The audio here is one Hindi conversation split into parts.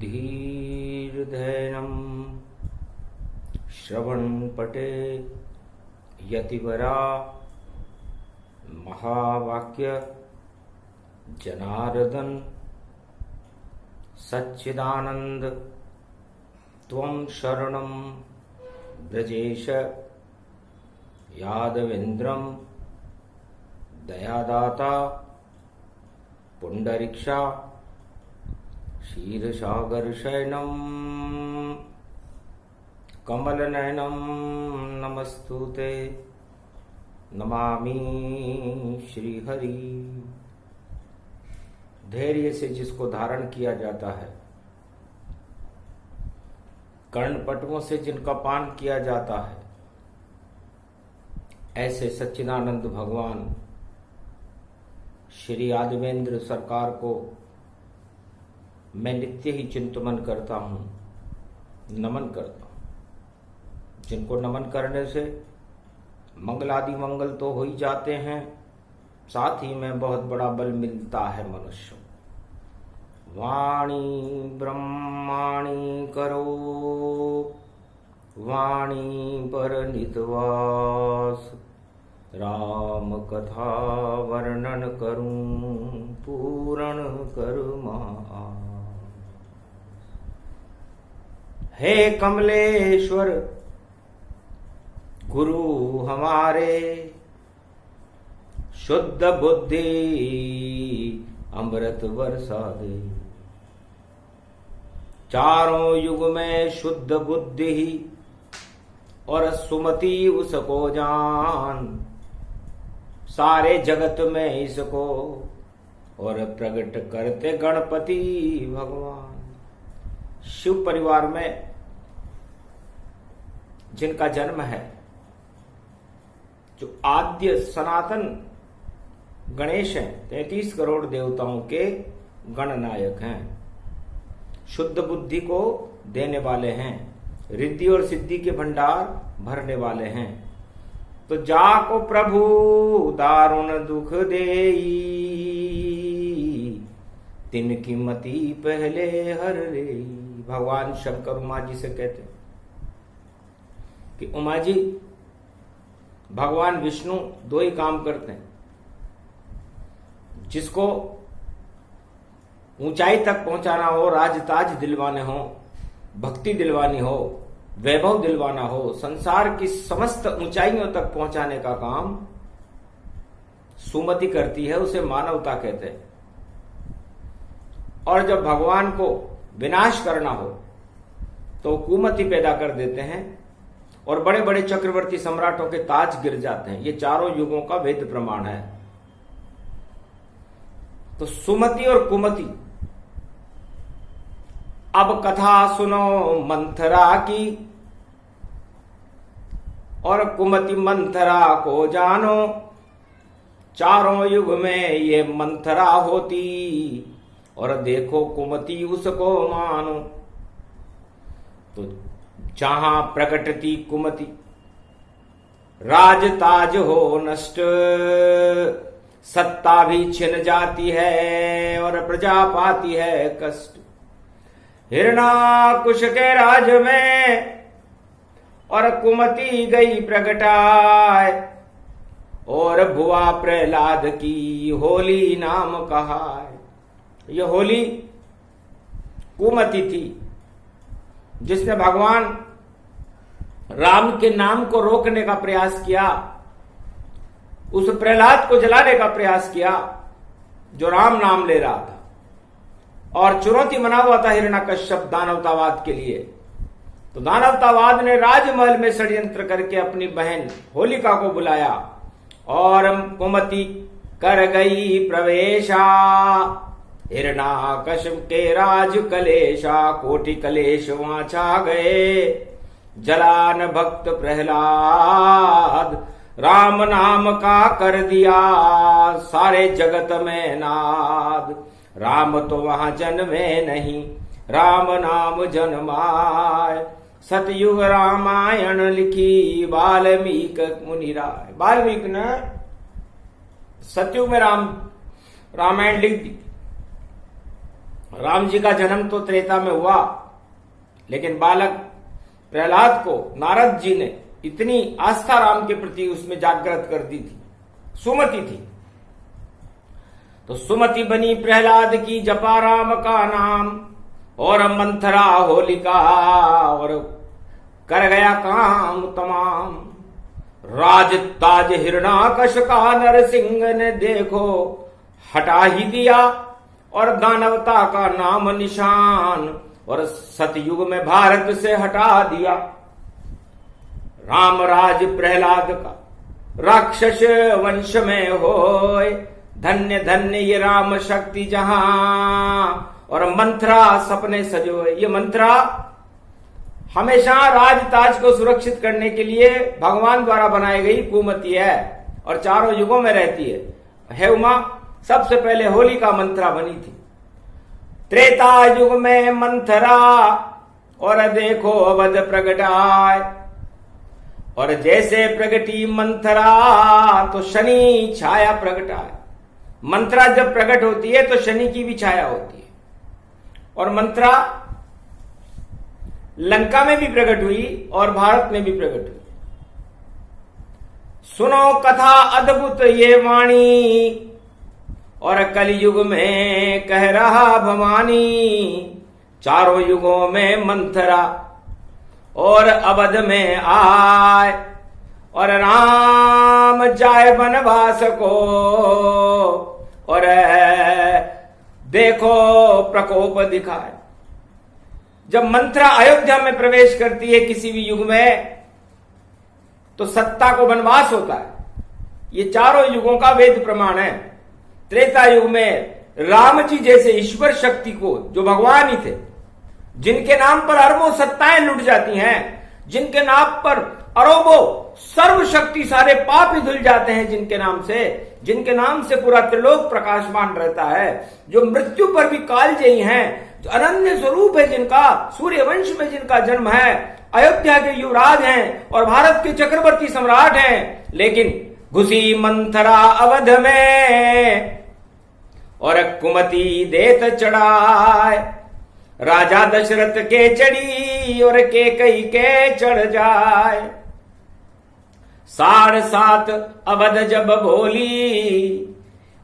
धीर्धैनम् श्रवणपटे यतिवरा महावाक्य जनार्दन सच्चिदानंद त्वं शरणं ब्रजेश यादवेन्द्रं दयादाता पुंडरीक्षा क्षीरसागरशयनं कमलनयनं नमस्तुते नमामि श्रीहरि। धैर्य से जिसको धारण किया जाता है, कर्णपटुओं से जिनका पान किया जाता है, ऐसे सच्चिदानंद भगवान श्री यादवेंद्र सरकार को मैं नित्य ही चिंतन करता हूं, नमन करता हूं। जिनको नमन करने से मंगलादि मंगल तो हो ही जाते हैं, साथ ही में बहुत बड़ा बल मिलता है मनुष्य। वाणी ब्रह्माणी करो वाणी पर नितवास, राम कथा वर्णन करूं पूर्ण करमा। हे कमलेश्वर गुरु हमारे, शुद्ध बुद्धि अमृत बरसा दे। चारों युग में शुद्ध बुद्धि ही और सुमति उसको जान, सारे जगत में इसको और प्रकट करते गणपति भगवान। शिव परिवार में जिनका जन्म है, जो आद्य सनातन गणेश हैं, 33 करोड़ देवताओं के गणनायक हैं, शुद्ध बुद्धि को देने वाले हैं, रिद्धि और सिद्धि के भंडार भरने वाले हैं। तो जाको प्रभु दारुण दुख देई, तिनकी मति पहले हर रे। भगवान शंकर उमा जी से कहते हैं कि उमा जी, भगवान विष्णु दो ही काम करते हैं, जिसको ऊंचाई तक पहुंचाना हो, राजताज दिलवाने हो, भक्ति दिलवानी हो, वैभव दिलवाना हो, संसार की समस्त ऊंचाइयों तक पहुंचाने का काम सुमति करती है, उसे मानवता कहते हैं। और जब भगवान को विनाश करना हो तो कुमति पैदा कर देते हैं और बड़े बड़े चक्रवर्ती सम्राटों के ताज गिर जाते हैं। ये चारों युगों का वेद प्रमाण है। तो सुमति और कुमति। अब कथा सुनो मंथरा की, और कुमति मंथरा को जानो। चारों युग में ये मंथरा होती, और देखो कुमति उसको मानो। तो जहां प्रकटती कुमति, राजताज हो नष्ट, सत्ता भी छिन जाती है और प्रजा पाती है कष्ट। हिरणाकुश के राज में और कुमति गई प्रगटाए, और भुआ प्रहलाद की होली नाम कहाए। यह होली कुमति थी, जिसने भगवान राम के नाम को रोकने का प्रयास किया, उस प्रहलाद को जलाने का प्रयास किया जो राम नाम ले रहा था, और चुनौती बना हुआ था हिरण्यकश्यप दानवतावाद के लिए। तो दानवतावाद ने राजमहल में षड्यंत्र करके अपनी बहन होलिका को बुलाया, और कुमति कर गई प्रवेशा। हिरण्यकश्यप के राज कलेशा, कोटि कलेश वहां छा गए। जलान भक्त प्रहलाद, राम नाम का कर दिया सारे जगत में नाद। राम तो वहां जन्मे नहीं, राम नाम जन्माय। सतयुग रामायण लिखी वाल्मीक मुनि राय। वाल्मीकि ने सतयुग में रामायण लिख दी, राम जी का जन्म तो त्रेता में हुआ, लेकिन बालक प्रहलाद को नारद जी ने इतनी आस्था राम के प्रति उसमें जागृत कर दी थी, सुमति थी। तो सुमति बनी प्रहलाद की, जपा राम का नाम, और मंथरा होलिका, और कर गया काम तमाम। राज ताज हिरणाकश का नरसिंह ने देखो हटा ही दिया, और दानवता का नाम निशान और सतयुग में भारत से हटा दिया। राम राज प्रहलाद का राक्षस वंश में होए, धन्य धन्य ये राम शक्ति जहां, और मंत्रा सपने सजोए। ये मंत्रा हमेशा राज ताज को सुरक्षित करने के लिए भगवान द्वारा बनाई गई कुमति है, और चारों युगों में रहती है उमा। सबसे पहले होली का मंत्रा बनी थी। त्रेता युग में मंथरा, और देखो अवध प्रगटाए, और जैसे प्रगटी मंथरा तो शनि छाया प्रगटाए। मंत्रा जब प्रकट होती है तो शनि की भी छाया होती है, और मंत्रा लंका में भी प्रकट हुई और भारत में भी प्रकट हुई। सुनो कथा अद्भुत ये वाणी, और कलयुग में कह रहा भवानी। चारों युगों में मंथरा और अवध में आए, और राम जाए वनवास को, और देखो प्रकोप दिखाए। जब मंत्रा अयोध्या में प्रवेश करती है किसी भी युग में, तो सत्ता को वनवास होता है। ये चारों युगों का वेद प्रमाण है। त्रेता युग में राम जी जैसे ईश्वर शक्ति को, जो भगवान ही थे, जिनके नाम पर अरबों सत्ताएं लुट जाती हैं, जिनके नाम पर अरबों सर्व शक्ति सारे पाप ही धुल जाते हैं, जिनके नाम से पूरा त्रिलोक प्रकाशमान रहता है, जो मृत्यु पर भी कालजयी हैं, जो अनन्य स्वरूप है, जिनका सूर्य वंश में जिनका जन्म है, अयोध्या के युवराज हैं और भारत के चक्रवर्ती सम्राट हैं। लेकिन घुसी मंथरा अवध में, और कुमति देत चढ़ाए। राजा दशरथ के चढ़ी, और कैकेयी के चढ़ जाए। 7.5 अवध जब बोली,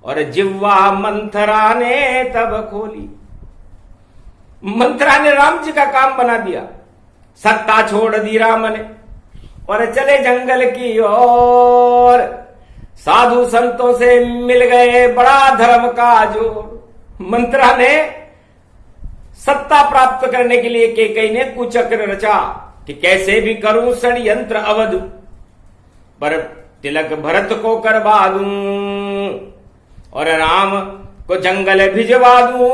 और जिह्वा मंथरा ने तब खोली। मंथरा ने राम जी का काम बना दिया। सत्ता छोड़ दी राम ने, और चले जंगल की ओर। साधु संतों से मिल गए बड़ा धर्म का जोर। मंत्रा ने सत्ता प्राप्त करने के लिए कैकेयी ने कुचक्र रचा कि कैसे भी करूं षड्यंत्र अवध पर तिलक भरत को करवा दूं, और राम को जंगल भिजवा दूं,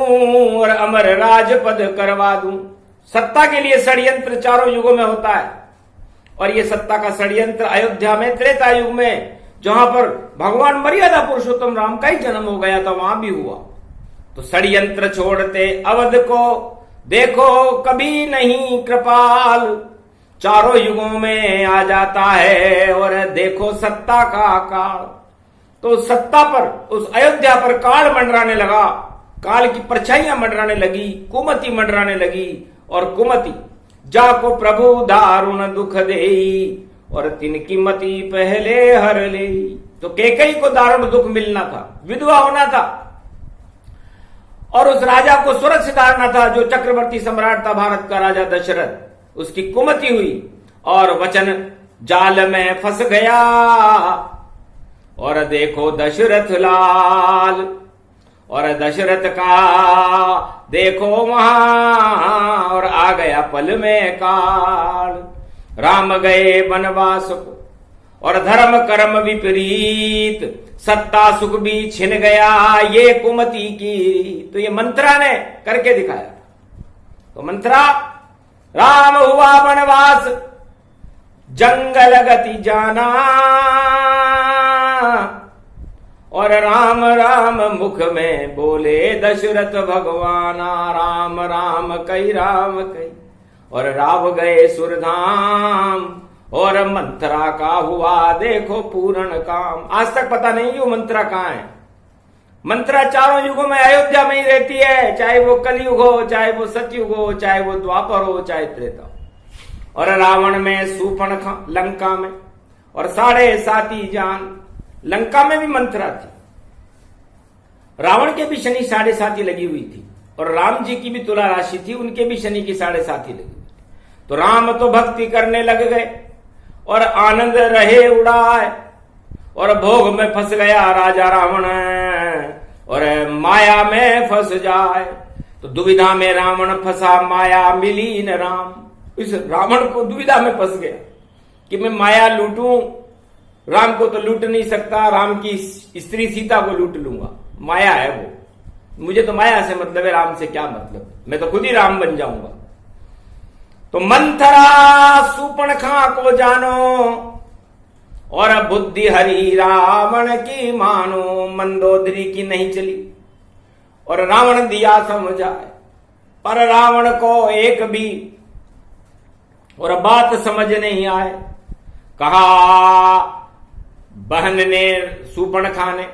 और अमर राजपद करवा दूं। सत्ता के लिए षड्यंत्र चारों युगों में होता है, और ये सत्ता का षड्यंत्र अयोध्या में त्रेता युग में, जहां पर भगवान मर्यादा पुरुषोत्तम राम का ही जन्म हो गया था, वहां भी हुआ। तो षड्यंत्र छोड़ते अवध को देखो कभी नहीं कृपाल। चारों युगों में आ जाता है, और देखो सत्ता का काल। तो सत्ता पर, उस अयोध्या पर काल मंडराने लगा, काल की परछाइयां मंडराने लगी, कुमति मंडराने लगी। और कुमति जाको प्रभु दारुण दुख देई, और तिनकी मति पहले हर ले। तो कैकेयी को दारुण दुख मिलना था, विधवा होना था, और उस राजा को स्वर्ग से डालना था, जो चक्रवर्ती सम्राट था भारत का राजा दशरथ। उसकी कुमति हुई, और वचन जाल में फंस गया। और देखो दशरथ लाल, और दशरथ का देखो वहां, और आ गया पल में काल। राम गए वनवास को, और धर्म कर्म विपरीत, सत्ता सुख भी छिन गया ये कुमति की। तो ये मंत्रा ने करके दिखाया। तो मंत्रा, राम हुआ वनवास जंगल गति जाना, और राम राम मुख में बोले दशरथ भगवाना। राम राम कई राम कई, और राव गए सुरधाम, और मंत्रा का हुआ देखो पूर्ण काम। आज तक पता नहीं वो मंत्रा कहां है। मंथरा चारों युगों में अयोध्या में ही रहती है, चाहे वो कलयुग हो, चाहे वो सतयुग हो, चाहे वो द्वापर हो, चाहे त्रेता। और रावण में शूर्पणखा लंका में, और 7.5 जान लंका में भी मंथरा थी। रावण के भी शनि 7.5 लगी हुई थी, और राम जी की भी तुला राशि थी, उनके भी शनि की 7.5 लगी हुई थी। तो राम तो भक्ति करने लग गए और आनंद रहे उड़ाए, और भोग में फंस गया राजा रावण, और माया में फंस जाए। तो दुविधा में रावण फंसा, माया मिली न राम। इस रावण को दुविधा में फंस गया कि मैं माया लूटूं, राम को तो लूट नहीं सकता, राम की स्त्री सीता को लूट लूंगा, माया है वो, मुझे तो माया से मतलब है, राम से क्या मतलब, मैं तो खुद ही राम बन जाऊंगा। तो मंथरा शूर्पणखा को जानो, और बुद्धि हरि रावण की मानो। मंदोदरी की नहीं चली और रावण दिया समझाए, पर रावण को एक भी और बात समझ नहीं आए। कहा बहन ने, शूर्पणखा ने,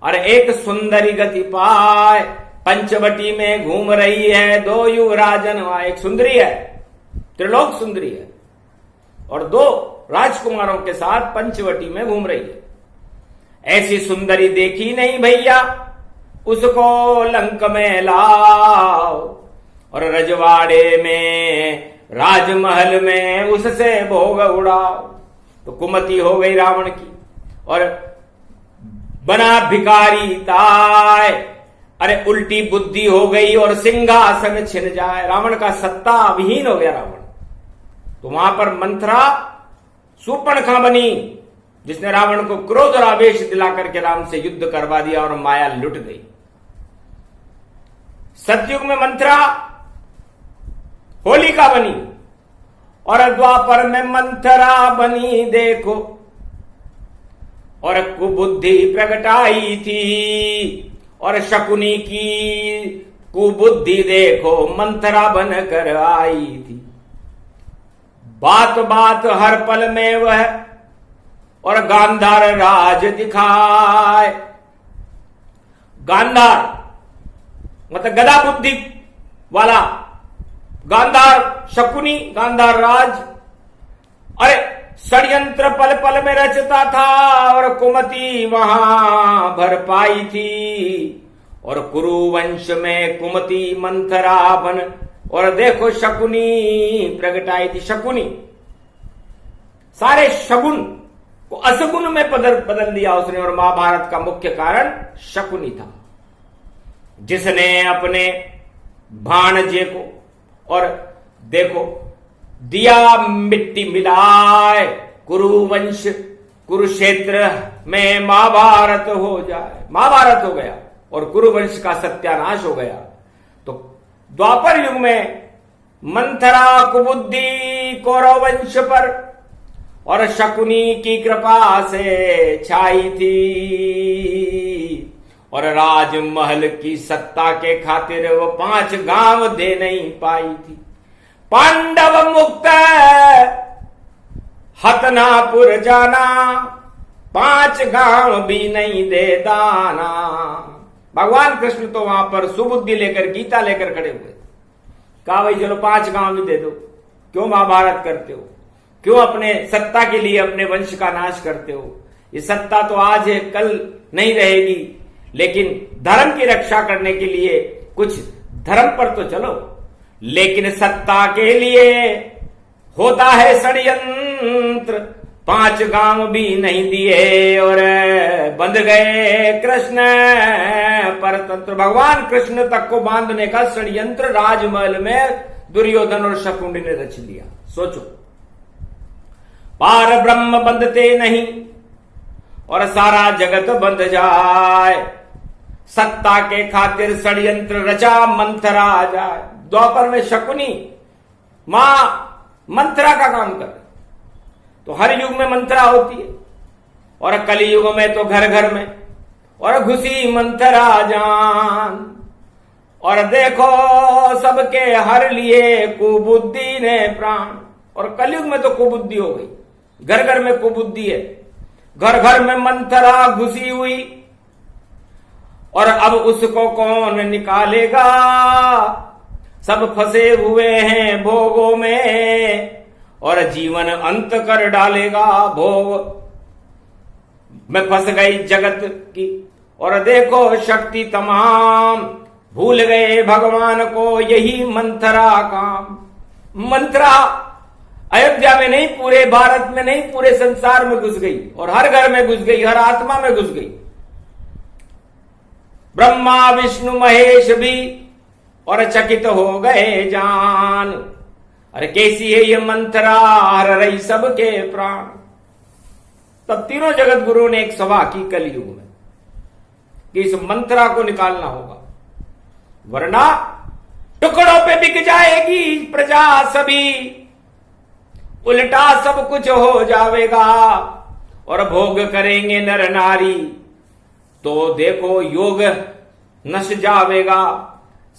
और एक सुंदरी गति पाए, पंचवटी में घूम रही है, 2 युवराजन, एक सुंदरी है, त्रिलोक सुंदरी है, और 2 राजकुमारों के साथ पंचवटी में घूम रही है। ऐसी सुंदरी देखी नहीं भैया, उसको लंक में लाओ, और रजवाड़े में, राजमहल में उससे भोग उड़ाओ। तो कुमति हो गई रावण की, और बना भिखारी ताय, अरे उल्टी बुद्धि हो गई और सिंहासन छिन जाए। रावण का सत्ता विहीन हो गया रावण। तो वहां पर मंथरा शूर्पणखा बनी, जिसने रावण को क्रोध और आवेश दिला करके राम से युद्ध करवा दिया और माया लुट गई। सतयुग में मंथरा होलिका बनी, और द्वापर में मंथरा बनी देखो, और कुबुद्धि प्रगटाई थी, और शकुनी की कुबुद्धि देखो मंथरा बनकर आई थी। बात बात हर पल में वह और गांधार राज दिखाए। गांधार मतलब गदा बुद्धि वाला गांधार, शकुनी गांधार राज, अरे षड्यंत्र पल पल में रचता था, और कुमति वहां भर पाई थी। और कुरु वंश में कुमति मंथरा बन, और देखो शकुनी प्रगटाई थी। शकुनी सारे शगुन को असगुन में बदल दिया उसने, और महाभारत का मुख्य कारण शकुनी था, जिसने अपने भाणजे को और देखो दिया मिट्टी मिलाए, कुरुवंश कुरुक्षेत्र में महाभारत हो जाए। महाभारत हो गया और कुरुवंश का सत्यानाश हो गया। तो द्वापर युग में मंथरा कुबुद्धि कौरव वंश पर और शकुनी की कृपा से छाई थी, और राजमहल की सत्ता के खातिर वो 5 गांव दे नहीं पाई थी। पांडव मुक्त हतनापुर जाना, 5 गांव भी नहीं दे दाना। भगवान कृष्ण तो वहां पर सुबुद्धि लेकर, गीता लेकर खड़े हुए। कहा भाई चलो 5 गांव भी दे दो, क्यों महाभारत करते हो, क्यों अपने सत्ता के लिए अपने वंश का नाश करते हो। ये सत्ता तो आज है, कल नहीं रहेगी, लेकिन धर्म की रक्षा करने के लिए कुछ धर्म पर तो चलो। लेकिन सत्ता के लिए होता है षड्यंत्र, 5 गांव भी नहीं दिए और बंध गए कृष्ण परतंत्र। भगवान कृष्ण तक को बांधने का षड्यंत्र राजमहल में दुर्योधन और शकुनी ने रच लिया। सोचो, पार ब्रह्म बंधते नहीं और सारा जगत बंध जाए, सत्ता के खातिर षड्यंत्र रचा मंथरा आ जाए। द्वापर में शकुनी मां मंथरा का काम कर, तो हर युग में मंथरा होती है, और कली युग में तो घर घर में, और घुसी मंथरा जान, और देखो सबके हर लिए कुबुद्धि ने प्राण। और कलयुग में तो कुबुद्धि हो गई, घर घर में कुबुद्धि है, घर घर में मंथरा घुसी हुई, और अब उसको कौन निकालेगा, सब फंसे हुए हैं भोगों में और जीवन अंत कर डालेगा। भोग में फंस गई जगत की और देखो शक्ति तमाम, भूल गए भगवान को यही मंथरा काम। मंथरा अयोध्या में नहीं, पूरे भारत में नहीं, पूरे संसार में घुस गई और हर घर में घुस गई, हर आत्मा में घुस गई। ब्रह्मा विष्णु महेश भी और चकित हो गए जान, अरे कैसी है ये मंथरा, हर रही सबके प्राण। तब तीनों जगत गुरु ने एक सभा की कलयुग में कि इस मंथरा को निकालना होगा, वरना टुकड़ों पे बिक जाएगी प्रजा सभी, उल्टा सब कुछ हो जाएगा और भोग करेंगे नर नारी, तो देखो योग नश जावेगा,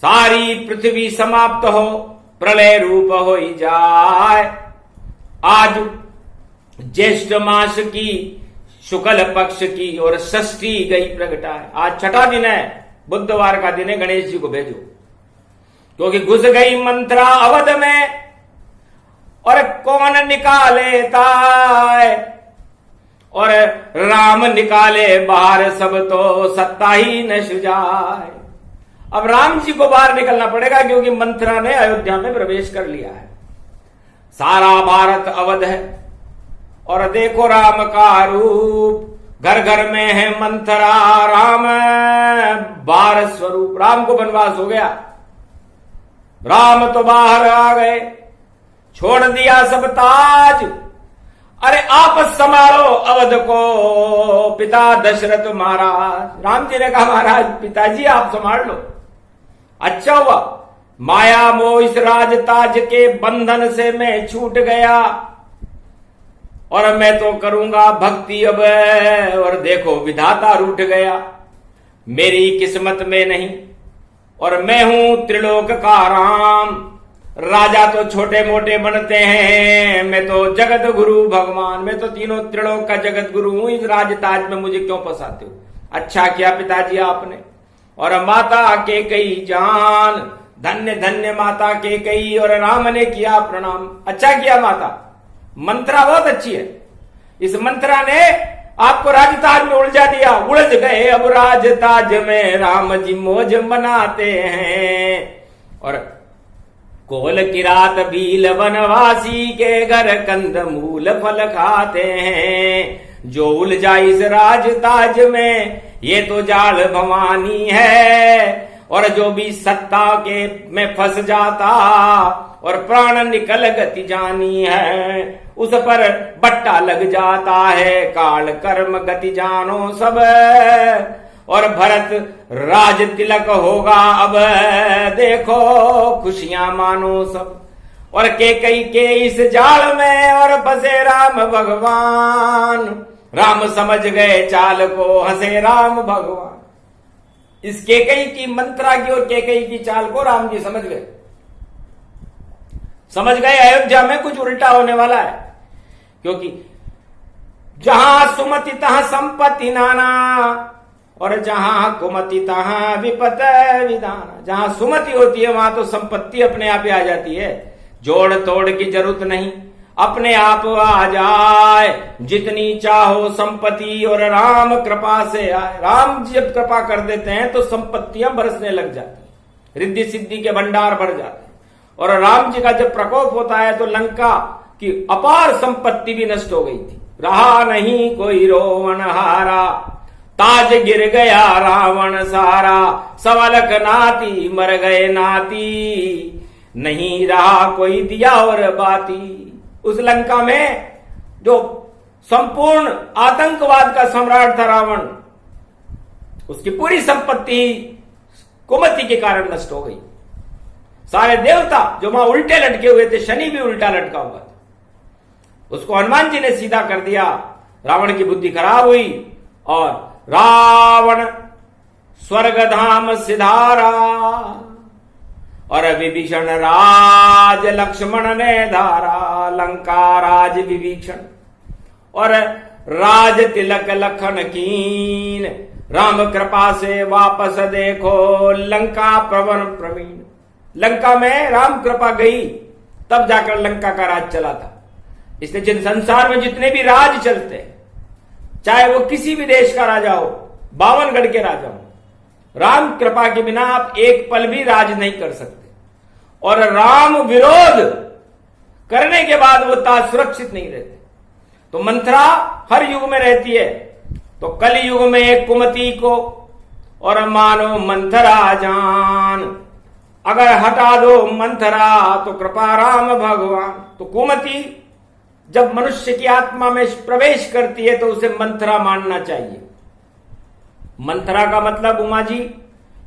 सारी पृथ्वी समाप्त हो, प्रलय रूप हो ही जाए। आज ज्येष्ठ मास की शुक्ल पक्ष की और षष्ठी गई प्रगटाए। आज छठा दिन है, बुधवार का दिन है, गणेश जी को भेजो, क्योंकि घुस गई मंत्रा अवध में और कौन निकाले ताय, और राम निकाले बाहर, सब तो सत्ता ही नश जाए। अब राम जी को बाहर निकलना पड़ेगा क्योंकि मंथरा ने अयोध्या में प्रवेश कर लिया है। सारा भारत अवध है और देखो राम का रूप, घर घर में है मंथरा, राम बाहर स्वरूप। राम को वनवास हो गया, राम तो बाहर आ गए, छोड़ दिया सब ताज, अरे आप संभालो अवध को पिता दशरथ महाराज। राम जी ने कहा महाराज पिताजी आप संभाल लो। अच्छा हुआ माया मोह इस राज ताज के बंधन से मैं छूट गया और मैं तो करूंगा भक्ति अब, और देखो विधाता रूठ गया, मेरी किस्मत में नहीं और मैं हूं त्रिलोक का राम। राजा तो छोटे मोटे बनते हैं, मैं तो जगत गुरु भगवान, मैं तो तीनों त्रिलोक का जगत गुरु हूं, इस राजताज में मुझे क्यों फंसाते हो। अच्छा किया पिताजी आपने। और माता के कई जान, धन्य धन्य माता के कई, और राम ने किया प्रणाम। अच्छा किया माता, मंत्रा बहुत अच्छी है, इस मंत्रा ने आपको राजताज में उलझा दिया, उलझ गए अब राजताज में, राम जी मौज मनाते हैं। और कोल किरात भील वनवासी के घर कंद मूल फल खाते हैं, जो उलझा इस राजताज में ये तो जाल भवानी है। और जो भी सत्ता के में फंस जाता और प्राण निकल गति जानी है, उस पर बट्टा लग जाता है, काल कर्म गति जानो सब। और भरत राज तिलक होगा अब, देखो खुशियां मानो सब। और केकई के इस जाल में और फंसे राम भगवान, राम समझ गए चाल को, हंसे राम भगवान। इस केकई की मंत्रा की और केकई की चाल को राम जी समझ गए, समझ गए अयोध्या में कुछ उल्टा होने वाला है, क्योंकि जहां सुमति तहां संपत्ति नाना, और जहां कुमति तहां विपत विधान। जहां सुमति होती है वहां तो संपत्ति अपने आप ही आ जाती है, जोड़ तोड़ की जरूरत नहीं, अपने आप आ जाए, जितनी चाहो संपत्ति और राम कृपा से आए। राम जी जब कृपा कर देते हैं तो संपत्तियां बरसने लग जाती हैं, रिद्धि सिद्धि के भंडार भर जाते हैं। और राम जी का जब प्रकोप होता है तो लंका की अपार संपत्ति भी नष्ट हो गई थी, रहा नहीं कोई रोवन हारा, ताज गिर गया रावण सारा, सवलक नाती मर गए नाती, नहीं रहा कोई दिया और बाती। उस लंका में जो संपूर्ण आतंकवाद का सम्राट था रावण, उसकी पूरी संपत्ति कुमति के कारण नष्ट हो गई। सारे देवता जो वहां उल्टे लटके हुए थे, शनि भी उल्टा लटका हुआ था, उसको हनुमान जी ने सीधा कर दिया। रावण की बुद्धि खराब हुई और रावण स्वर्गधाम सिधारा, और विभीषण राज लक्ष्मण ने धारा, लंका राज विभीषण। और राज तिलक लखन कीन, राम कृपा से वापस देखो लंका प्रवन प्रवीण। लंका में राम कृपा गई तब जाकर लंका का राज चला था। इसलिए जिन संसार में जितने भी राज चलते हैं, चाहे वो किसी भी देश का राजा हो, 52गढ़ के राजा हो, राम कृपा के बिना आप एक पल भी राज नहीं कर सकते। और राम विरोध करने के बाद वो ताज सुरक्षित नहीं रहते। तो मंथरा हर युग में रहती है। तो कल युग में एक कुमति को और मानो मंथरा जान। अगर हटा दो मंथरा तो कृपा राम भगवान। तो कुमति जब मनुष्य की आत्मा में प्रवेश करती है तो उसे मंथरा मानना चाहिए। मंथरा का मतलब उमा जी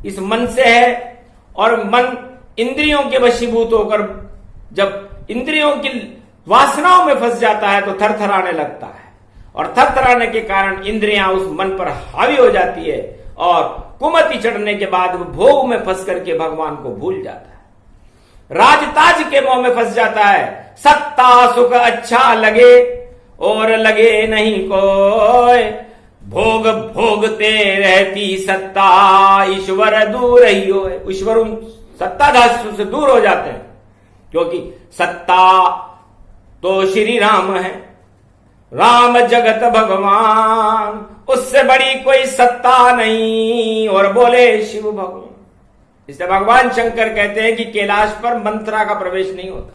इस मन से है, और मन इंद्रियों के वशीभूत होकर जब इंद्रियों की वासनाओं में फंस जाता है तो थरथराने लगता है, और थरथराने के कारण इंद्रियां उस मन पर हावी हो जाती है, और कुमति चढ़ने के बाद वो भोग में फंस करके भगवान को भूल जाता है, राजताज के मोह में फंस जाता है। सत्ता सुख अच्छा लगे और लगे नहीं कोई, भोग भोगते रहती सत्ता ईश्वर दूर ही हो। ईश्वर उन सत्ताधारी से दूर हो जाते हैं, क्योंकि सत्ता तो श्री राम है, राम जगत भगवान, उससे बड़ी कोई सत्ता नहीं। और बोले शिव भगवान। इसलिए भगवान शंकर कहते हैं कि कैलाश पर मंथरा का प्रवेश नहीं होता,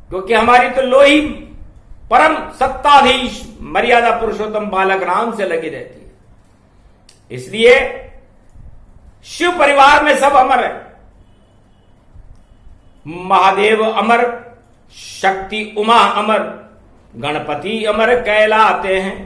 क्योंकि हमारी तो लोही परम सत्ताधीश मर्यादा पुरुषोत्तम बालक राम से लगी रहती है। इसलिए शिव परिवार में सब अमर है। महादेव अमर, शक्ति उमा अमर, गणपति अमर कहलाते हैं,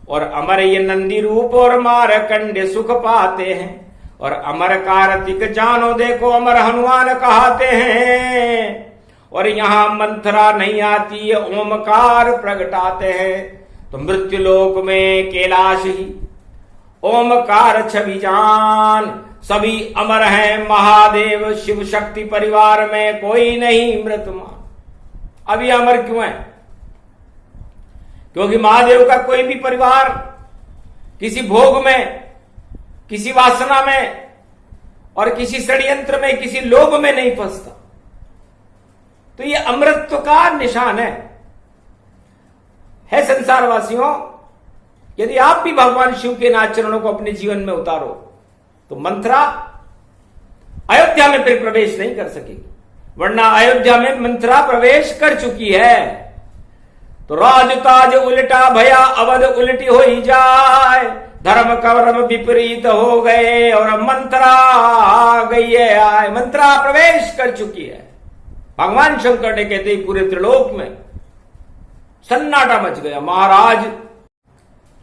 और अमर ये नंदी रूप और मारकंडे सुख पाते हैं, और अमर कार्तिक जानो देखो अमर हनुमान कहते हैं। और यहां मंथरा नहीं आती है, ओमकार प्रगटाते हैं। तो मृत्युलोक में कैलाश ही ओमकार छवि जान, सभी अमर हैं महादेव शिव शक्ति परिवार में कोई नहीं मृतमान। अभी अमर क्यों है? क्योंकि महादेव का कोई भी परिवार किसी भोग में, किसी वासना में और किसी षड्यंत्र में, किसी लोभ में नहीं फंसता। तो ये अमृतत्व का निशान है संसारवासियों। यदि आप भी भगवान शिव के इन आचरणों को अपने जीवन में उतारो तो मंथरा अयोध्या में फिर प्रवेश नहीं कर सकेगी, वरना अयोध्या में मंथरा प्रवेश कर चुकी है। तो राजताज उल्टा भया अवध उल्टी हो ही जाए, धर्म कर्म विपरीत हो गए और मंथरा आ गई है आए। मंथरा प्रवेश कर चुकी है। भगवान शंकर ने कहते ही पूरे त्रिलोक में सन्नाटा मच गया। महाराज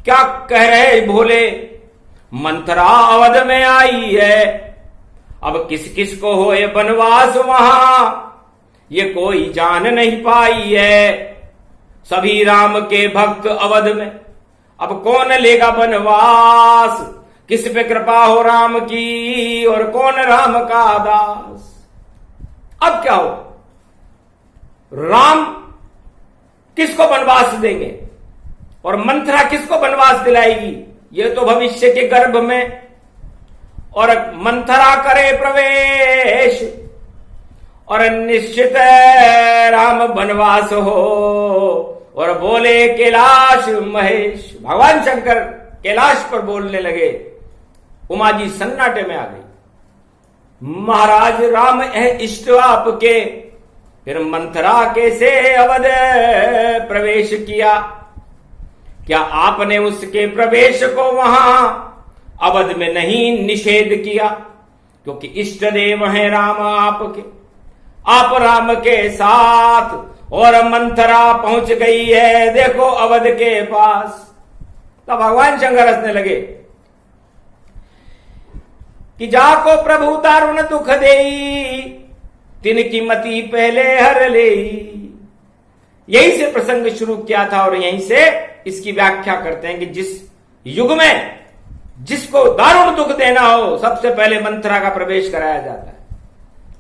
क्या कह रहे भोले, मंथरा अवध में आई है, अब किस किस को होए बनवास वहां ये कोई जान नहीं पाई है। सभी राम के भक्त अवध में, अब कौन लेगा बनवास, किस पे कृपा हो राम की और कौन राम का दास। अब क्या हो, राम किसको वनवास देंगे और मंथरा किसको वनवास दिलाएगी, ये तो भविष्य के गर्भ में। और मंथरा करे प्रवेश और निश्चित राम वनवास हो, और बोले कैलाश महेश। भगवान शंकर कैलाश पर बोलने लगे, उमा जी सन्नाटे में आ गई। महाराज राम है इष्ट आपके, फिर मंथरा कैसे अवध प्रवेश किया, क्या आपने उसके प्रवेश को वहां अवध में नहीं निषेध किया, क्योंकि इष्ट देव हैं राम आपके, आप राम के साथ। और मंथरा पहुंच गई है देखो अवध के पास। तब भगवान शंकर हंसने लगे कि जाको प्रभु दारुण दुख देई, तिनकी मति पहले हर ले। यहीं से प्रसंग शुरू किया था और यहीं से इसकी व्याख्या करते हैं कि जिस युग में जिसको दारुण दुख देना हो सबसे पहले मंथरा का प्रवेश कराया जाता है।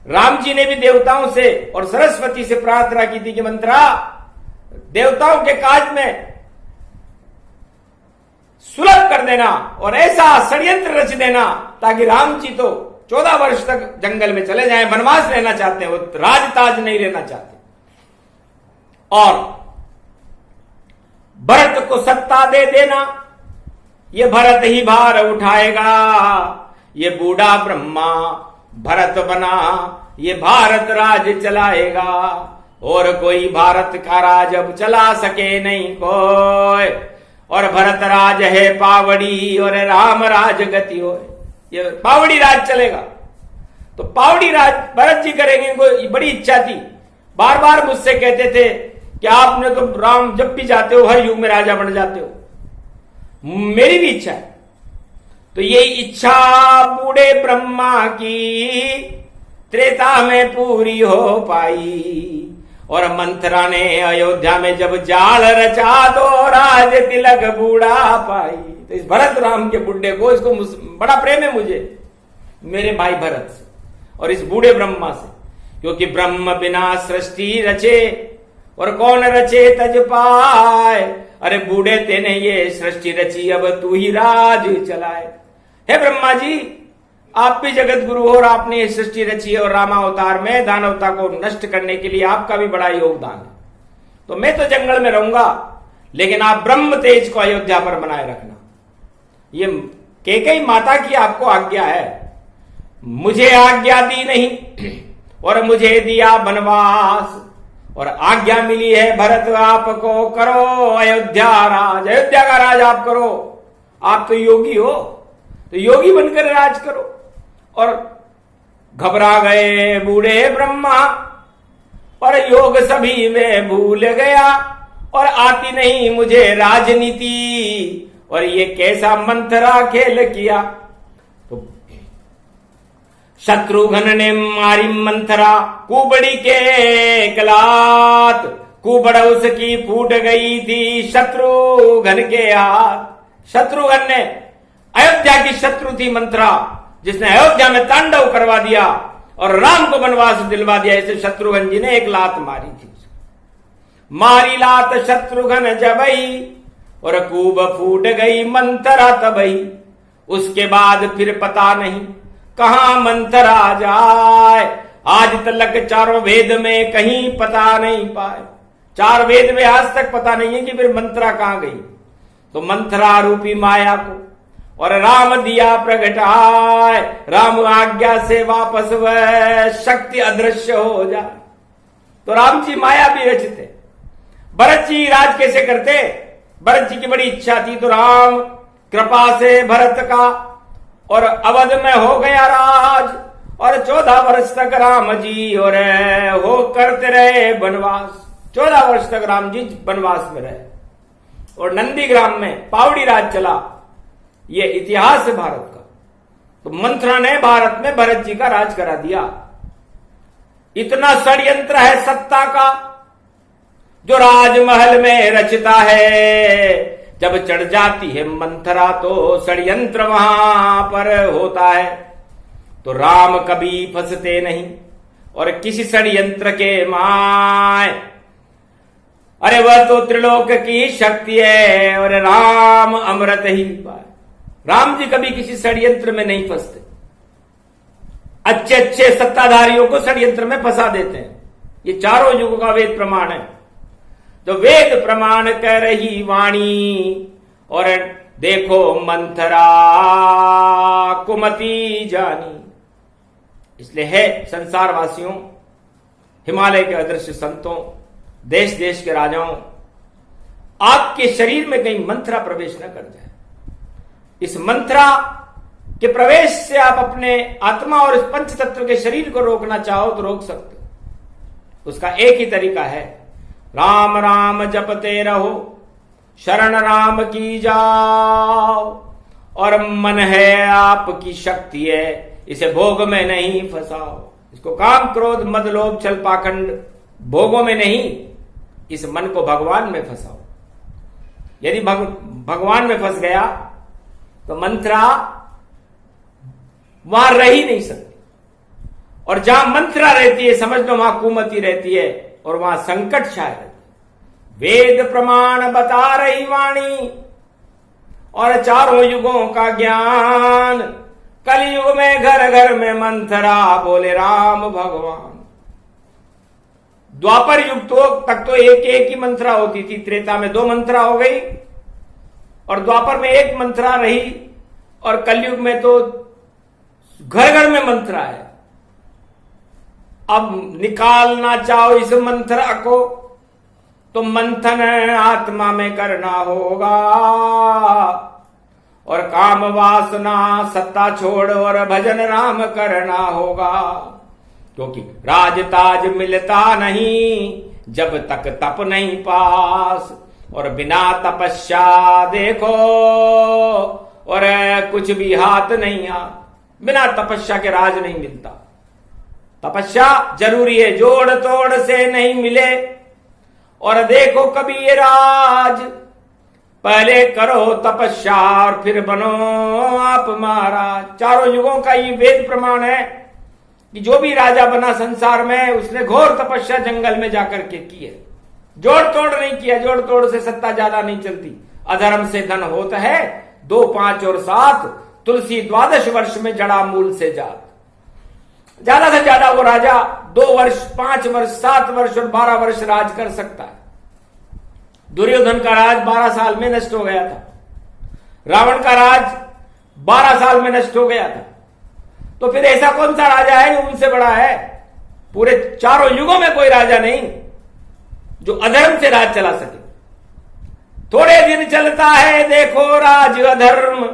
राम जी ने भी देवताओं से और सरस्वती से प्रार्थना की थी कि मंथरा देवताओं के काज में सुलभ कर देना और ऐसा षड्यंत्र रच देना ताकि राम जी तो 14 वर्ष तक जंगल में चले जाएं, वनवास लेना चाहते हैं, वो राजताज नहीं लेना चाहते। और भरत को सत्ता दे देना, ये भरत ही भार उठाएगा, ये बूढ़ा ब्रह्मा भरत बना, ये भारत राज चलाएगा, और कोई भारत का राज अब चला सके नहीं कोई, और भरत राज है पावड़ी और राम राज गति हो, ये पावड़ी राज चलेगा। तो पावड़ी राज भरत जी करेंगे, इनको बड़ी इच्छा थी, बार बार मुझसे कहते थे कि आपने तो राम जब भी जाते हो हर युग में राजा बन जाते हो, मेरी भी इच्छा है। तो ये इच्छा बूढ़े ब्रह्मा की त्रेता में पूरी हो पाई, और मंथरा ने अयोध्या में जब जाल रचा तो राज तिलक बूढ़ा पाई। तो इस भरत राम के बुढ़े को, इसको बड़ा प्रेम है मुझे मेरे भाई भरत से और इस बूढ़े ब्रह्मा से, क्योंकि ब्रह्म बिना सृष्टि रचे और कौन रचे तज पाए। अरे बूढ़े तेने ये सृष्टि रची, अब तू ही राज चलाए। हे ब्रह्मा जी, आप भी जगत गुरु हो और आपने ये सृष्टि रची है, और रामावतार में दानवता को नष्ट करने के लिए आपका भी बड़ा योगदान है। तो मैं तो जंगल में रहूंगा, लेकिन आप ब्रह्म तेज को अयोध्या पर बनाए रखना। ये कैकेयी माता की आपको आज्ञा है, मुझे आज्ञा दी नहीं और मुझे दिया बनवास, और आज्ञा मिली है भरत आपको, करो अयोध्या राज, अयोध्या का राज आप करो। आप तो योगी हो, तो योगी बनकर राज करो। और घबरा गए बूढ़े ब्रह्मा, और योग सभी में भूल गया, और आती नहीं मुझे राजनीति, और ये कैसा मंथरा खेल किया। तो शत्रुघ्न ने मारी मंथरा कुबड़ी के कलात, कुबड़ उसकी फूट गई थी शत्रुघ्न के हाथ। शत्रुघ्न ने, अयोध्या की शत्रु थी मंथरा, जिसने अयोध्या में तांडव करवा दिया और राम को वनवास दिलवा दिया। इसे शत्रुघ्न जी ने एक लात मारी थी, मारी लात शत्रुघ्न जबई, और खूब फूट गई मंथरा तबई। उसके बाद फिर पता नहीं कहां मंथरा जाए, आज तक चारों वेद में कहीं पता नहीं पाए। 4 वेद में आज तक पता नहीं है कि फिर मंथरा कहां गई। तो मंथरा रूपी माया को और राम दिया प्रगटाए, राम आज्ञा से वापस वह शक्ति अदृश्य हो जाए। तो राम जी माया भी रचते। भरत जी राज कैसे करते? भरत जी की बड़ी इच्छा थी, तो राम कृपा से भरत का और अवध में हो गया राज, और 14 वर्ष तक राम जी और हो करते रहे वनवास। 14 वर्ष तक राम जी वनवास में रहे, और नंदीग्राम में पावड़ी राज चला। ये इतिहास है भारत का। तो मंथरा ने भारत में भरत जी का राज करा दिया। इतना षड्यंत्र है सत्ता का, जो राजमहल में रचता है, जब चढ़ जाती है मंथरा तो षड्यंत्र वहां पर होता है। तो राम कभी फंसते नहीं और किसी षड्यंत्र के माय। अरे वह तो त्रिलोक की शक्ति है, और राम अमृत ही पाए। राम जी कभी किसी षड्यंत्र में नहीं फंसते। अच्छे अच्छे सत्ताधारियों को षड्यंत्र में फंसा देते हैं। ये चारों युगों का वेद प्रमाण है। तो वेद प्रमाण कह रही वाणी, और देखो मंथरा कुमति जानी। इसलिए है संसारवासियों, हिमालय के अदृश्य संतों, देश देश के राजाओं, आपके शरीर में कहीं मंथरा प्रवेश न कर जाए। इस मंथरा के प्रवेश से आप अपने आत्मा और इस पंच तत्व के शरीर को रोकना चाहो तो रोक सकते हो। उसका एक ही तरीका है, राम राम जपते रहो, शरण राम की जाओ, और मन है आपकी शक्ति है, इसे भोग में नहीं फंसाओ। इसको काम क्रोध मद लोभ छल पाखंड भोगों में नहीं, इस मन को भगवान में फंसाओ। यदि भगवान में फंस गया तो मंथरा वहां रह ही नहीं सकती, और जहां मंथरा रहती है समझ लो वहां कुमति रहती है, और वहां संकट छाया रहता है। वेद प्रमाण बता रही वाणी, और चारों युगों का ज्ञान। कलयुग में घर घर में मंथरा बोले राम भगवान। द्वापर युग तक तो एक एक ही मंत्रा होती थी, त्रेता में 2 मंत्रा हो गई और द्वापर में 1 मंत्रा रही, और कलयुग में तो घर घर में मंत्रा है। अब निकालना चाहो इस मंत्रा को तो मंथन आत्मा में करना होगा, और काम वासना सत्ता छोड़ और भजन राम करना होगा। क्योंकि राज ताज मिलता नहीं जब तक तप नहीं पास, और बिना तपस्या देखो और कुछ भी हाथ नहीं आ। बिना तपस्या के राज नहीं मिलता। तपस्या जरूरी है, जोड़ तोड़ से नहीं मिले। और देखो कभी ये राज, पहले करो तपस्या और फिर बनो आप महाराज। चारों युगों का ये वेद प्रमाण है कि जो भी राजा बना संसार में उसने घोर तपस्या जंगल में जाकर के की है, जोड़ तोड़ नहीं किया। जोड़ तोड़ से सत्ता ज्यादा नहीं चलती। अधर्म से धन होता है 2, 5 और 7, तुलसी 12 वर्ष में जड़ा मूल से जात। ज्यादा से ज्यादा वो राजा 2 वर्ष, 5 वर्ष, 7 वर्ष और 12 वर्ष राज कर सकता है। दुर्योधन का राज 12 साल में नष्ट हो गया था। रावण का राज 12 साल में नष्ट हो गया था। तो फिर ऐसा कौन सा राजा है जो उनसे बड़ा है? पूरे चारों युगों में कोई राजा नहीं जो अधर्म से राज चला सके। थोड़े दिन चलता है देखो राज अधर्म,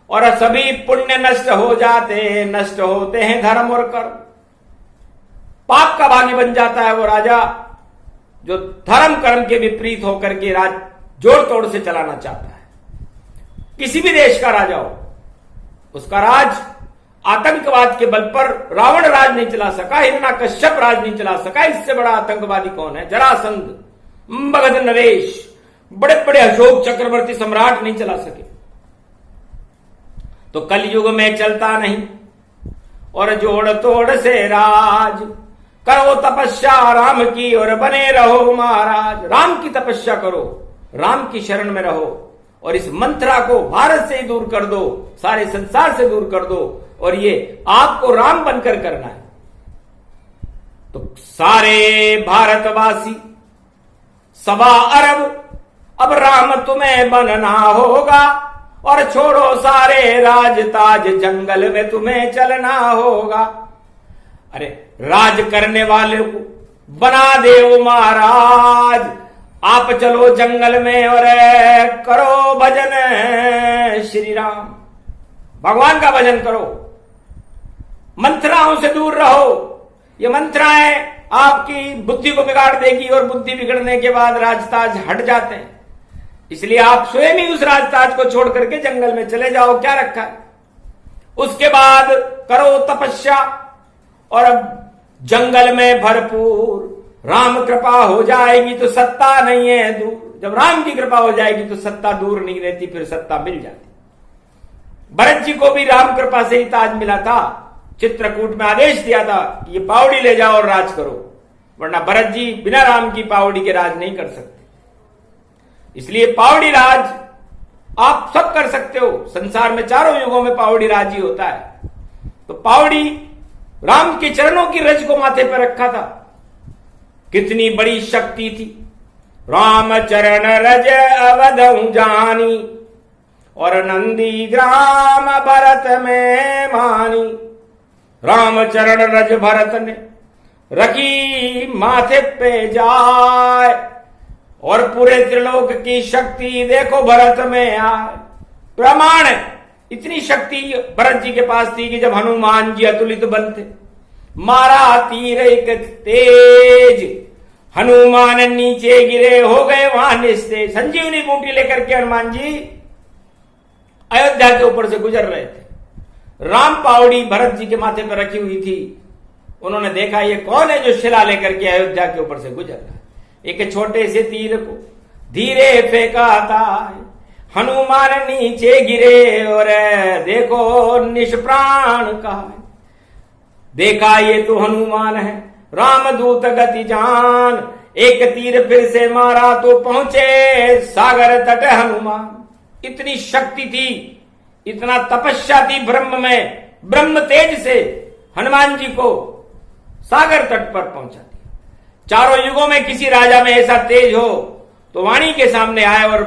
और सभी पुण्य नष्ट हो जाते, नष्ट होते हैं धर्म और कर्म। पाप का भागी बन जाता है वो राजा जो धर्म कर्म के विपरीत होकर के राज जोड़ तोड़ से चलाना चाहता है। किसी भी देश का राजा हो, उसका राज आतंकवाद के बल पर रावण राज नहीं चला सका, हिरण्यकश्यप राज नहीं चला सका। इससे बड़ा आतंकवादी कौन है? जरासंध, मगध नरेश, बड़े बड़े अशोक चक्रवर्ती सम्राट नहीं चला सके। तो कलयुग में चलता नहीं और जोड़ तोड़ से राज। करो तपस्या राम की और बने रहो महाराज। राम की तपस्या करो, राम की शरण में रहो, और इस मंत्रा को भारत से ही दूर कर दो, सारे संसार से दूर कर दो, और ये आपको राम बनकर करना है। तो सारे भारतवासी 1.25 अरब अब राम तुम्हें बनना होगा, और छोड़ो सारे राज ताज, जंगल में तुम्हें चलना होगा। अरे राज करने वाले को बना दे महाराज, आप चलो जंगल में और करो भजन श्री राम। भगवान का भजन करो, मंत्राओं से दूर रहो। ये मंत्राएं आपकी बुद्धि को बिगाड़ देगी, और बुद्धि बिगड़ने के बाद राजताज हट जाते हैं। इसलिए आप स्वयं ही उस राजताज को छोड़ करके जंगल में चले जाओ, क्या रखा है। उसके बाद करो तपस्या, और अब जंगल में भरपूर राम कृपा हो जाएगी तो सत्ता नहीं है दूर। जब राम की कृपा हो जाएगी तो सत्ता दूर नहीं रहती, फिर सत्ता मिल जाती। भरत जी को भी राम कृपा से ही ताज मिला था। चित्रकूट में आदेश दिया था कि ये पावड़ी ले जाओ और राज करो, वरना भरत जी बिना राम की पावड़ी के राज नहीं कर सकते। इसलिए पावड़ी राज आप सब कर सकते हो। संसार में चारों युगों में पावड़ी राज ही होता है। तो पावड़ी राम के चरणों की रज को माथे पर रखा था। कितनी बड़ी शक्ति थी। राम चरण रज अवधऊ जानी, और नंदी ग्राम भरत में मानी। राम चरण रज भरत ने रखी माथे पे जाए, और पूरे त्रिलोक की शक्ति देखो भरत में आए। प्रमाण है, इतनी शक्ति भरत जी के पास थी कि जब हनुमान जी अतुलित बल थे, मारा तीर एक तेज, हनुमान नीचे गिरे हो गए वहां निस्तेज। संजीवनी बूटी लेकर के हनुमान जी अयोध्या के ऊपर से गुजर रहे थे। राम पावड़ी भरत जी के माथे पर रखी हुई थी। उन्होंने देखा ये कौन है जो शिला लेकर के अयोध्या के ऊपर से गुजर रहा है। एक छोटे से तीर को धीरे फेंका था, हनुमान नीचे गिरे और देखो निष्प्राण कहा। देखा ये तो हनुमान है, रामदूत गति जान। एक तीर फिर से मारा तो पहुंचे सागर तट हनुमान। इतनी शक्ति थी, इतना तपस्या थी ब्रह्म में, ब्रह्म तेज से हनुमान जी को सागर तट पर पहुंचा दिया। चारों युगों में किसी राजा में ऐसा तेज हो तो वाणी के सामने आए और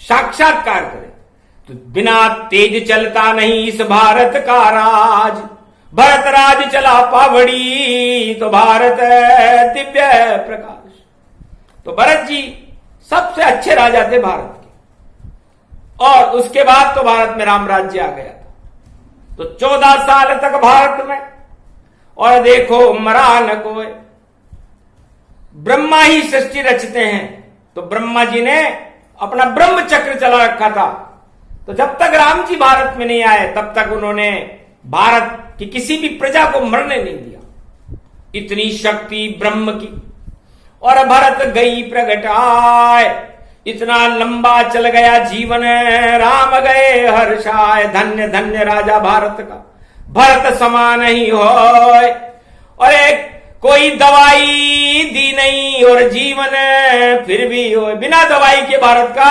साक्षात्कार करे। तो बिना तेज चलता नहीं इस भारत का राज, भरत राज चला पावड़ी तो भारत दिव्य प्रकाश। तो भरत जी सबसे अच्छे राजा थे भारत के, और उसके बाद तो भारत में राम राज्य आ गया था। तो 14 साल तक भारत में, और देखो मरा न कोई। ब्रह्मा ही सृष्टि रचते हैं, तो ब्रह्मा जी ने अपना ब्रह्म चक्र चला रखा था। तो जब तक राम जी भारत में नहीं आए तब तक उन्होंने भारत की किसी भी प्रजा को मरने नहीं दिया। इतनी शक्ति ब्रह्म की। और भरत गई प्रगटाए, इतना लंबा चल गया जीवन, राम गए हर्षाय। धन्य धन्य राजा भारत का, भरत समान ही हो। और एक कोई दवाई दी नहीं और जीवन फिर भी हो। बिना दवाई के भारत का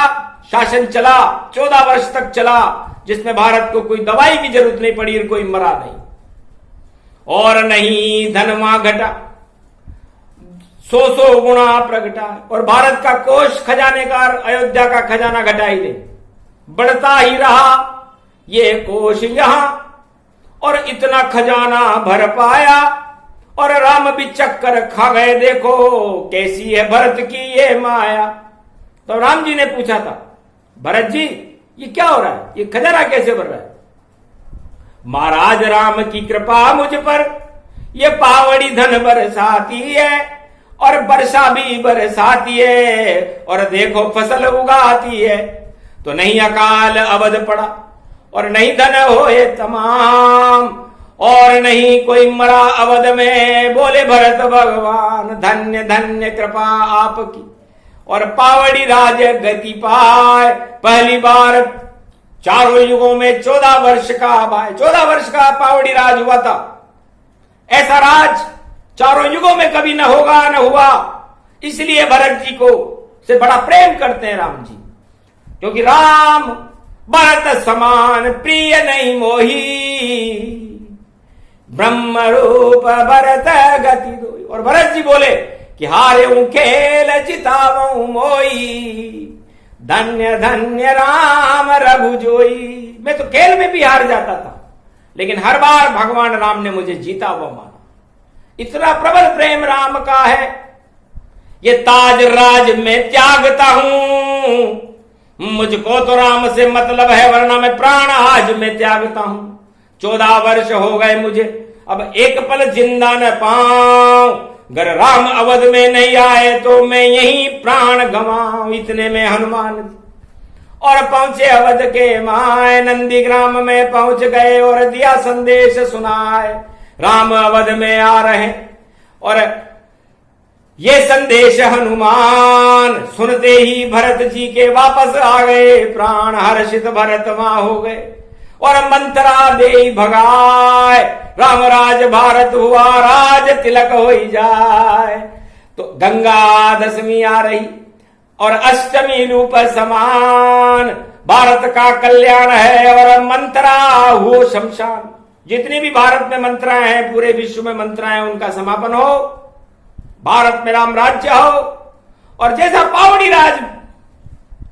शासन चला, 14 वर्ष तक चला, जिसमें भारत को कोई दवाई की जरूरत नहीं पड़ी और कोई मरा नहीं। और नहीं धनवा घटा, 100 गुणा प्रगटा। और भारत का कोष खजानेकार अयोध्या का खजाना घटा ही नहीं, बढ़ता ही रहा ये कोष यहां। और इतना खजाना भर पाया, और राम भी चक्कर खा गए। देखो कैसी है भरत की ये माया। तो राम जी ने पूछा था, भरत जी ये क्या हो रहा है, ये खजाना कैसे भर रहा है? महाराज राम की कृपा मुझ पर, ये पावड़ी धन बरसाती है, और वर्षा भी बरसाती है, और देखो फसल उगाती है। तो नहीं अकाल अवध पड़ा, और नहीं धन होए तमाम, और नहीं कोई मरा अवध में। बोले भरत भगवान धन्य धन्य कृपा आपकी, और पावड़ी राज गति पाए। पहली बार चारों युगों में 14 वर्ष का भाई, 14 वर्ष का पावड़ी राज हुआ था। ऐसा राज चारों युगों में कभी न होगा न हुआ। इसलिए भरत जी को से बड़ा प्रेम करते हैं राम जी, क्योंकि राम भरत समान प्रिय नहीं मोही, ब्रह्म रूप भरत गति दोई। और भरत जी बोले कि हारे खेल जितावू मोई, धन्य धन्य राम रघु जोई। मैं तो खेल में भी हार जाता था, लेकिन हर बार भगवान राम ने मुझे जीता हुआ माना। इतना प्रबल प्रेम राम का है। ये ताज राज में त्यागता हूं, मुझको तो राम से मतलब है, वरना मैं प्राण आज में त्यागता हूं। 14 वर्ष हो गए मुझे, अब एक पल जिंदा न पाऊं। अगर राम अवध में नहीं आए तो मैं यहीं प्राण गंवाऊं। इतने में हनुमान और पहुंचे अवध के माए, नंदीग्राम में पहुंच गए और दिया संदेश सुनाए, राम अवध में आ रहे। और ये संदेश हनुमान सुनते ही भरत जी के वापस आ गए प्राण। हर्षित भरत वहां हो गए और मंत्रा दे भगाए। राम राज भारत हुआ, राज तिलक हो जाए। तो गंगा दशमी आ रही और अष्टमी रूप समान, भारत का कल्याण है और मंत्रा हो शमशान। जितनी भी भारत में मंत्राएं हैं, पूरे विश्व में मंत्राएं, उनका समापन हो, भारत में राम राज्य हो। और जैसा पावड़ी राज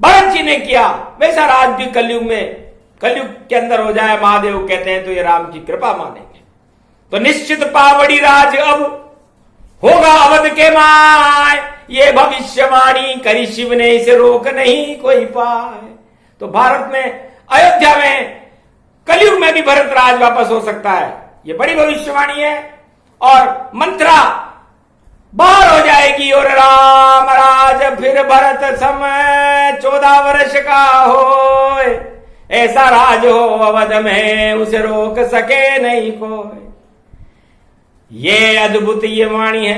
भरत जी ने किया, वैसा राज भी कलयुग में, कलयुग के अंदर हो जाए। महादेव कहते हैं तो ये राम की कृपा मानेंगे। तो निश्चित पावड़ी राज अब होगा अवध के माय। ये भविष्यवाणी करी शिव ने, इसे रोक नहीं कोई पाए। तो भारत में, अयोध्या में, कलयुग में भी भरत राज वापस हो सकता है। ये बड़ी भविष्यवाणी है। और मंत्रा बाहर हो जाएगी और राम राज फिर भरत समय 14 वर्ष का हो। ऐसा राज हो अवध में, उसे रोक सके नहीं कोई। ये अद्भुत ये वाणी है,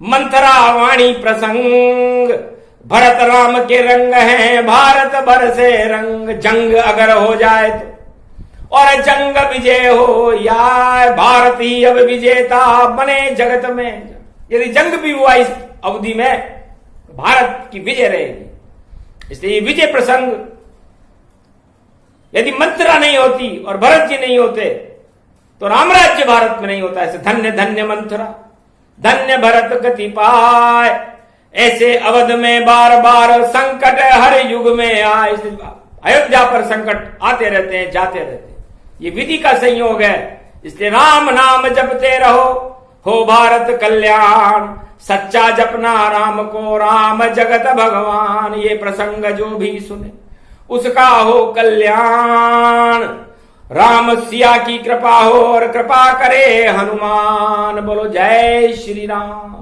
मंत्रा वाणी प्रसंग। भरत राम के रंग हैं, भारत भर से रंग। जंग अगर हो जाए तो, और जंग विजय हो या भारत ही अब विजेता बने जगत में। यदि जंग भी हुआ इस अवधि में, भारत की विजय रहेगी। इसलिए विजय प्रसंग यदि मंत्रा नहीं होती और भरत जी नहीं होते तो रामराज्य भारत में नहीं होता। ऐसे धन्य धन्य मंत्रा, धन्य भरत गति पाए, ऐसे अवध में बार बार संकट हर युग में आए। अयोध्या पर संकट आते रहते हैं, जाते रहते हैं, ये विधि का संयोग है। इसलिए राम नाम जपते रहो, हो भारत कल्याण। सच्चा जपना राम को, राम जगत भगवान। ये प्रसंग जो भी सुने उसका हो कल्याण। राम सिया की कृपा हो और कृपा करे हनुमान। बोलो जय श्री राम।